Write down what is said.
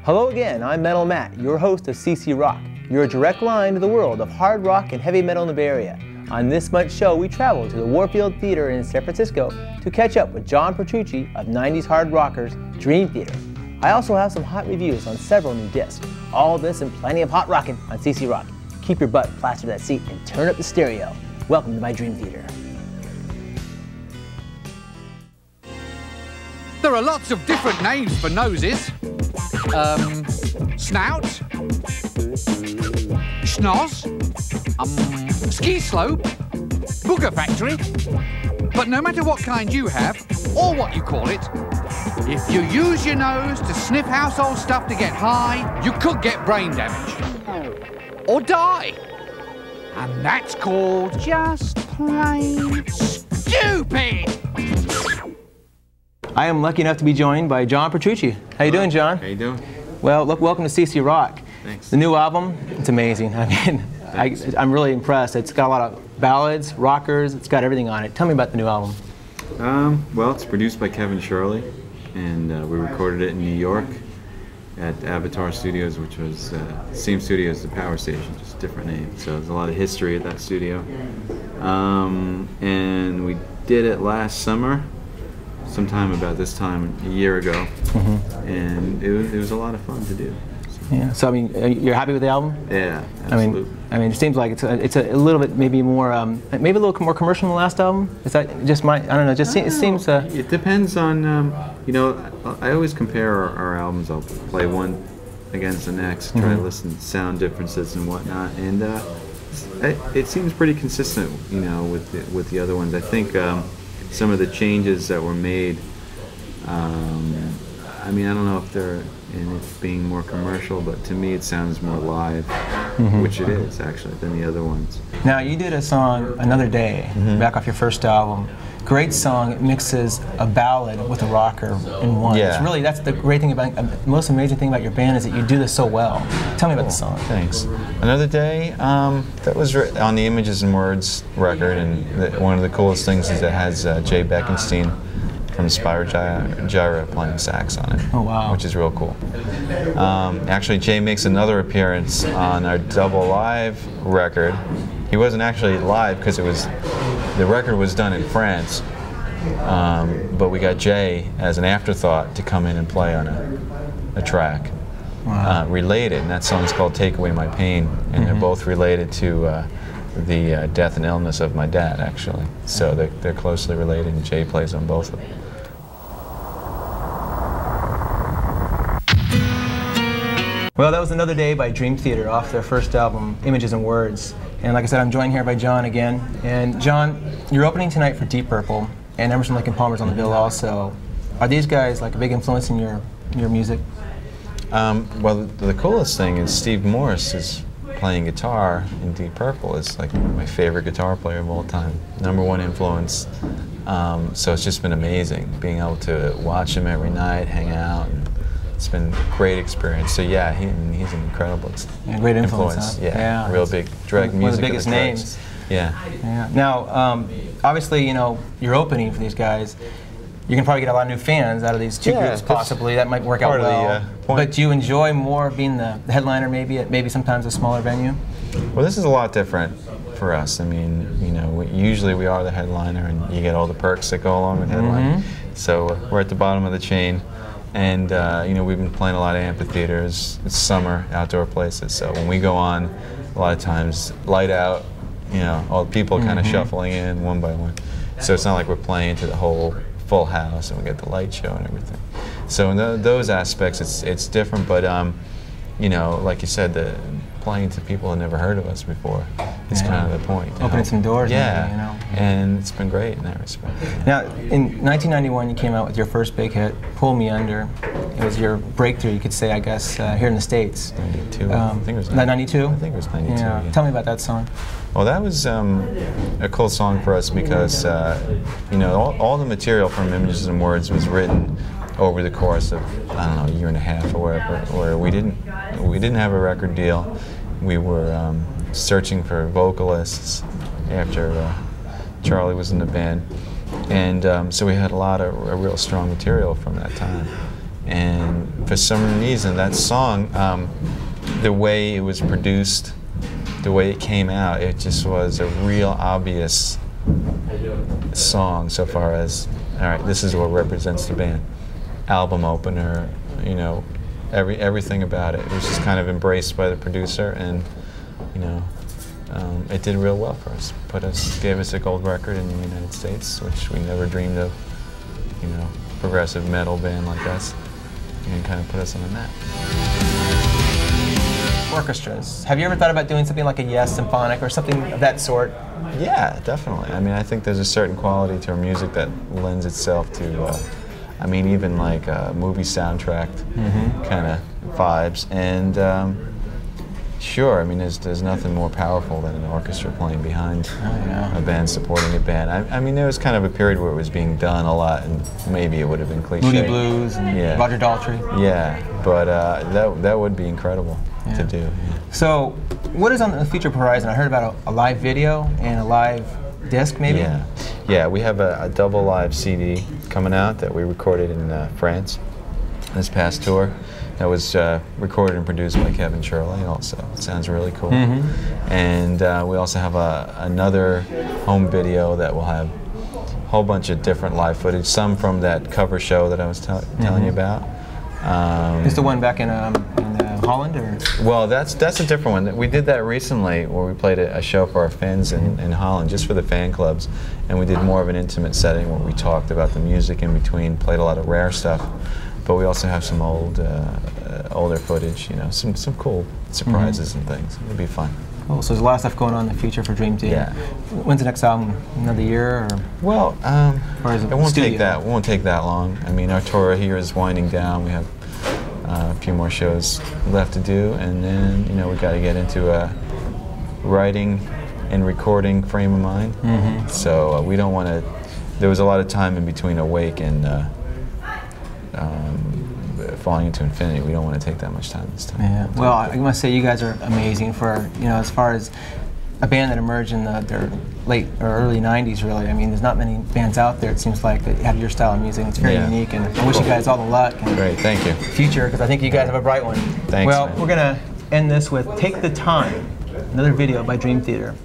Hello again, I'm Metal Matt, your host of CC Rock, your direct line to the world of hard rock and heavy metal in the Bay Area. On this month's show, we travel to the Warfield Theater in San Francisco to catch up with John Petrucci of 90s hard rockers Dream Theater. I also have some hot reviews on several new discs. All this and plenty of hot rockin' on CC Rock. Keep your butt plastered to that seat and turn up the stereo. Welcome to my Dream Theater. There are lots of different names for noses. Snout, schnoz, ski slope, booger factory. But no matter what kind you have, or what you call it, if you use your nose to sniff household stuff to get high, you could get brain damage. Or die. And that's called just plain stupid! I am lucky enough to be joined by John Petrucci. How you doing, John? How you doing? Well, look, welcome to CC Rock. Thanks. The new album, it's amazing. I mean, I'm really impressed. It's got a lot of ballads, rockers, it's got everything on it. Tell me about the new album. Well, it's produced by Kevin Shirley, and we recorded it in New York at Avatar Studios, which was the same studio as the Power Station, just a different name. So there's a lot of history at that studio. And we did it last summer, sometime about this time a year ago, and it was a lot of fun to do. So. Yeah. So I mean, you're happy with the album? Yeah, absolutely. I mean, it seems like it's a little bit maybe more maybe a little more commercial than the last album. Is that just my? I don't know. It seems. It depends on you know. I always compare our albums. I'll play one against the next, try to listen to sound differences and whatnot, and it seems pretty consistent, you know, with the other ones. I think. Some of the changes that were made, I mean, I don't know if they're in it being more commercial, but to me it sounds more live, which it is actually, than the other ones. Now, you did a song, Another Day, back off your first album. Great song. It mixes a ballad with a rocker in one. Yeah. It's really, that's the great thing about, the most amazing thing about your band is that you do this so well. Tell me about the song. Thanks. Another Day, that was on the Images and Words record, and one of the coolest things is it has Jay Beckenstein from Spyro Gyra playing sax on it. Oh, wow. Which is real cool. Actually, Jay makes another appearance on our Double Live record. He wasn't actually live because the record was done in France, but we got Jay as an afterthought to come in and play on a track. Wow. Related, and that song's called Take Away My Pain, and they're both related to the death and illness of my dad, actually. So they're closely related, and Jay plays on both of them. Well, that was Another Day by Dream Theater off their first album, Images and Words. And like I said, I'm joined here by John again. And John, you're opening tonight for Deep Purple, and Emerson, Lake and Palmer's on the bill also. Are these guys like a big influence in your music? Well, the coolest thing is Steve Morse is playing guitar in Deep Purple. Is like my favorite guitar player of all time, #1 influence. So it's just been amazing being able to watch him every night, hang out. It's been a great experience. So yeah, he's an incredible great influence. Huh? Yeah, real big drag music. One of the biggest names. Yeah. Now, obviously, you know, you're opening for these guys. You can probably get a lot of new fans out of these two groups, possibly. That might work out well. But do you enjoy more being the headliner, maybe sometimes a smaller venue? Well, this is a lot different for us. I mean, you know, usually we are the headliner, and you get all the perks that go along with headlining. So we're at the bottom of the chain. And you know, we've been playing a lot of amphitheaters. It's summer, outdoor places. So when we go on, a lot of times light out. You know, all the people kind of shuffling in one by one. So it's not like we're playing to the whole full house and we get the light show and everything. So in those aspects, it's different. But you know, like you said, the playing to people who never heard of us before is kind of the point. Opening some doors. Yeah, maybe, you know. And it's been great in that respect. Now, in 1991, you came out with your first big hit, Pull Me Under. It was your breakthrough, you could say, I guess, here in the States. 92. I think it was 92. I think it was 92. Yeah. Yeah. Tell me about that song. Well, that was a cool song for us because you know, all the material from Images and Words was written over the course of, I don't know, a year and a half or whatever, where we didn't have a record deal. We were searching for vocalists after Charlie was in the band, and so we had a lot of real strong material from that time. And for some reason, that song, the way it was produced, the way it came out, it just was a real obvious song so far as, all right, this is what represents the band. Album opener, you know, everything about it. It was just kind of embraced by the producer, and you know, it did real well for us. Gave us a gold record in the United States, which we never dreamed of. You know, progressive metal band like us, and kind of put us on the map. Orchestras. Have you ever thought about doing something like a Yes Symphonic or something of that sort? Yeah, definitely. I mean, I think there's a certain quality to our music that lends itself to, I mean, even like movie soundtrack kind of vibes. And sure, I mean, there's nothing more powerful than an orchestra playing behind a band, supporting a band. I mean, there was kind of a period where it was being done a lot, and maybe it would have been cliche. Moody Blues and Roger Daltrey. Yeah, but that would be incredible to do. Yeah. So, what is on the future horizon? I heard about a live video and a live disc, maybe? Yeah, we have a double live CD coming out that we recorded in France this past tour. That was recorded and produced by Kevin Shirley also. It sounds really cool. And we also have another home video that will have a whole bunch of different live footage, some from that cover show that I was telling you about. Is the one back in Holland? Or? Well, that's a different one. We did that recently where we played a show for our fans in Holland, just for the fan clubs. And we did more of an intimate setting where we talked about the music in between, played a lot of rare stuff. But we also have some older footage, you know, some cool surprises and things. It'll be fun. Cool. So there's a lot of stuff going on in the future for Dream Theater. Yeah. When's the next album? Another year? Or? Well, or is it won't take that. It won't take that long. I mean, our tour here is winding down. We have a few more shows left to do, and then we got to get into a writing and recording frame of mind. So we don't want to. There was a lot of time in between Awake and Falling into Infinity. We don't want to take that much time this time. Yeah. Well, I must say you guys are amazing for, as far as a band that emerged in their late or early 90s, really. I mean, there's not many bands out there, it seems like, that have your style of music. It's very unique, and I wish you guys all the luck. And great, thank you. Future, because I think you guys have a bright one. Thanks, well, man. We're going to end this with Take the Time, another video by Dream Theater.